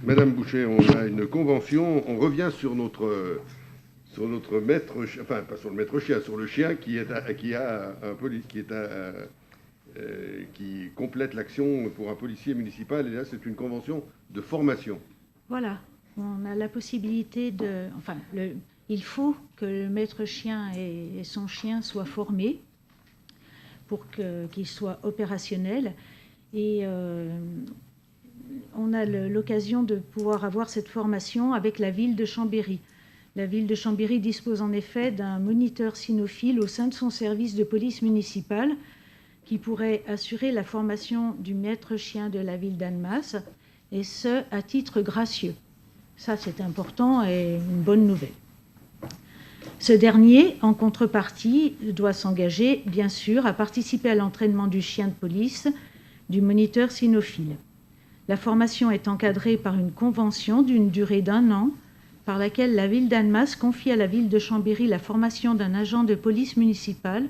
Madame Boucher, on a une convention, on revient sur notre maître, enfin pas sur le maître chien, sur le chien qui complète l'action pour un policier municipal. Et là, c'est une convention de formation. Voilà, on a la possibilité de... Enfin, il faut que le maître chien et son chien soient formés pour qu'ils soient opérationnels. Et on a l'occasion de pouvoir avoir cette formation avec la ville de Chambéry. La ville de Chambéry dispose en effet d'un moniteur cynophile au sein de son service de police municipale qui pourrait assurer la formation du maître chien de la ville d'Annemasse, et ce, à titre gracieux. Ça, c'est important et une bonne nouvelle. Ce dernier, en contrepartie, doit s'engager, bien sûr, à participer à l'entraînement du chien de police du moniteur cynophile. La formation est encadrée par une convention d'une durée d'1 an, par laquelle la ville d'Annemasse confie à la ville de Chambéry la formation d'un agent de police municipale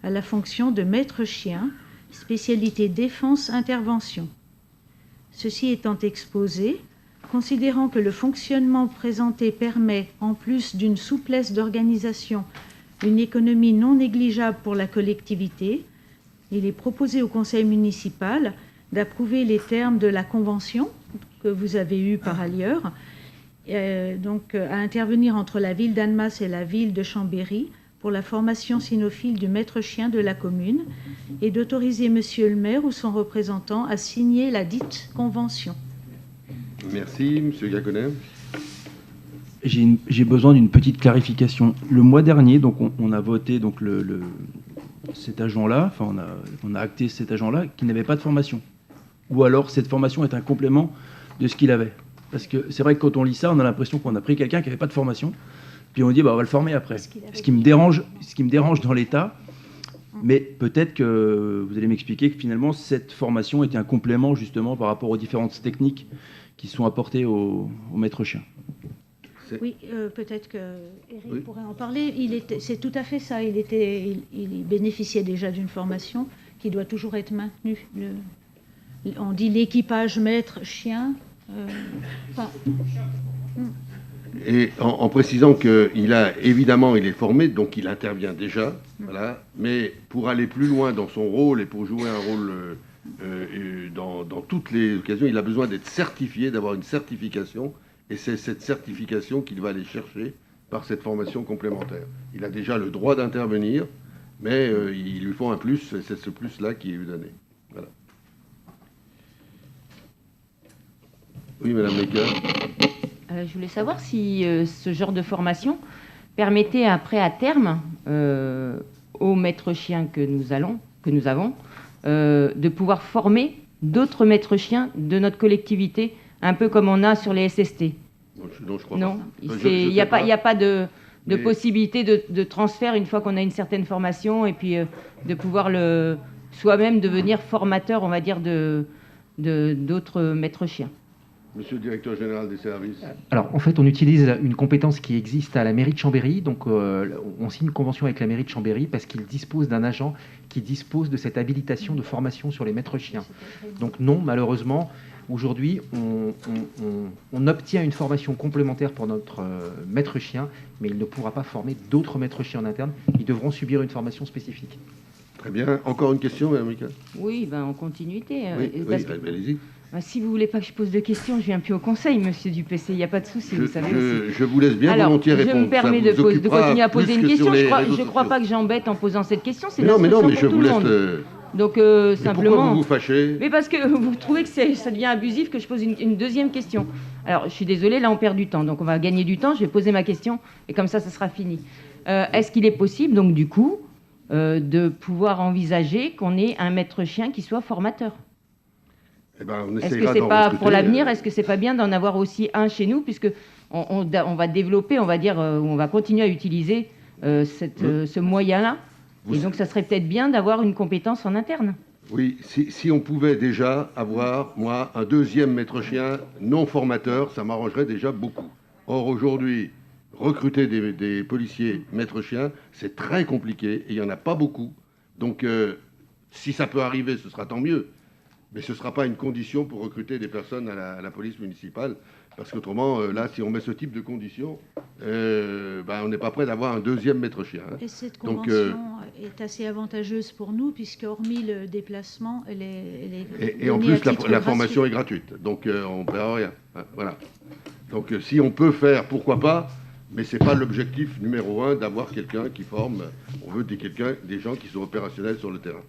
à la fonction de maître chien, spécialité défense-intervention. Ceci étant exposé, considérant que le fonctionnement présenté permet, en plus d'une souplesse d'organisation, une économie non négligeable pour la collectivité, il est proposé au conseil municipal d'approuver les termes de la convention que vous avez eue par ailleurs, donc à intervenir entre la ville d'Annemasse et la ville de Chambéry pour la formation cynophile du maître chien de la commune et d'autoriser monsieur le maire ou son représentant à signer la dite convention. Merci, monsieur Gaconnet. J'ai besoin d'une petite clarification. Le mois dernier, donc on a voté donc cet agent-là, enfin on a acté cet agent-là qui n'avait pas de formation. Ou alors cette formation est un complément de ce qu'il avait. Parce que c'est vrai que quand on lit ça, on a l'impression qu'on a pris quelqu'un qui n'avait pas de formation, puis on dit bah, on va le former après. Ce qui me dérange dans l'état, mais peut-être que vous allez m'expliquer que finalement cette formation était un complément justement par rapport aux différentes techniques qui sont apportées au maître chien. Oui, peut-être que Eric pourrait en parler. C'est tout à fait ça. Il bénéficiait déjà d'une formation qui doit toujours être maintenue. On dit l'équipage maître chien. Et en précisant qu'il il est formé, donc il intervient déjà, voilà, mais pour aller plus loin dans son rôle et pour jouer un rôle dans toutes les occasions, il a besoin d'être certifié, d'avoir une certification, et c'est cette certification qu'il va aller chercher par cette formation complémentaire. Il a déjà le droit d'intervenir, mais il lui faut un plus, et c'est ce plus-là qui est lui donné. Voilà. Oui, Madame Lecker. Je voulais savoir si ce genre de formation permettait après, à terme, aux maîtres chiens que nous avons, de pouvoir former d'autres maîtres chiens de notre collectivité, un peu comme on a sur les SST. Non, je crois non, pas. Il n'y a pas de possibilité de transfert une fois qu'on a une certaine formation et puis de pouvoir soi-même devenir formateur, on va dire, d'autres maîtres chiens. Monsieur le directeur général des services. Alors, en fait, on utilise une compétence qui existe à la mairie de Chambéry. Donc, on signe une convention avec la mairie de Chambéry parce qu'il dispose d'un agent qui dispose de cette habilitation de formation sur les maîtres chiens. Donc, non, malheureusement, aujourd'hui, on obtient une formation complémentaire pour notre maître chien, mais il ne pourra pas former d'autres maîtres chiens en interne. Ils devront subir une formation spécifique. Très bien. Encore une question, Mme Mika ? Oui, en continuité. Allez-y. Si vous ne voulez pas que je pose de questions, je viens plus au conseil, monsieur Dupessé. Il n'y a pas de souci, vous savez. Je vous laisse bien volontiers répondre. Je me permets de continuer à poser une question. Je ne crois pas que j'embête en posant cette question. C'est mais je vous laisse. Donc, simplement. Pourquoi vous vous fâchez ? Mais parce que vous trouvez que ça devient abusif que je pose une deuxième question. Alors, je suis désolée, là, on perd du temps. Donc, on va gagner du temps. Je vais poser ma question et comme ça sera fini. Est-ce qu'il est possible, donc, du coup, de pouvoir envisager qu'on ait un maître chien qui soit formateur ? Est-ce que c'est pas pour l'avenir, est-ce que c'est pas bien d'en avoir aussi un chez nous, puisque on va développer, on va dire, on va continuer à utiliser ce moyen-là, et donc ça serait peut-être bien d'avoir une compétence en interne. Oui, si on pouvait déjà avoir, moi, un deuxième maître chien non formateur, ça m'arrangerait déjà beaucoup. Or, aujourd'hui, recruter des policiers maîtres chiens, c'est très compliqué, et il n'y en a pas beaucoup. Donc, si ça peut arriver, ce sera tant mieux. Mais ce ne sera pas une condition pour recruter des personnes à la police municipale, parce qu'autrement, là, si on met ce type de conditions, on n'est pas prêt d'avoir un deuxième maître chien. Hein. Et cette Donc, convention est assez avantageuse pour nous, puisque hormis le déplacement, elle est et en donnée plus, à titre la formation gratuit. est gratuite, donc on ne perd rien. Hein, voilà. Donc si on peut faire, pourquoi pas, mais ce n'est pas l'objectif numéro 1 d'avoir quelqu'un qui forme. On veut des gens qui sont opérationnels sur le terrain.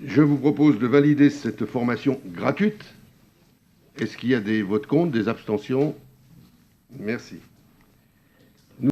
Je vous propose de valider cette formation gratuite. Est-ce qu'il y a des votes contre, des abstentions? Merci.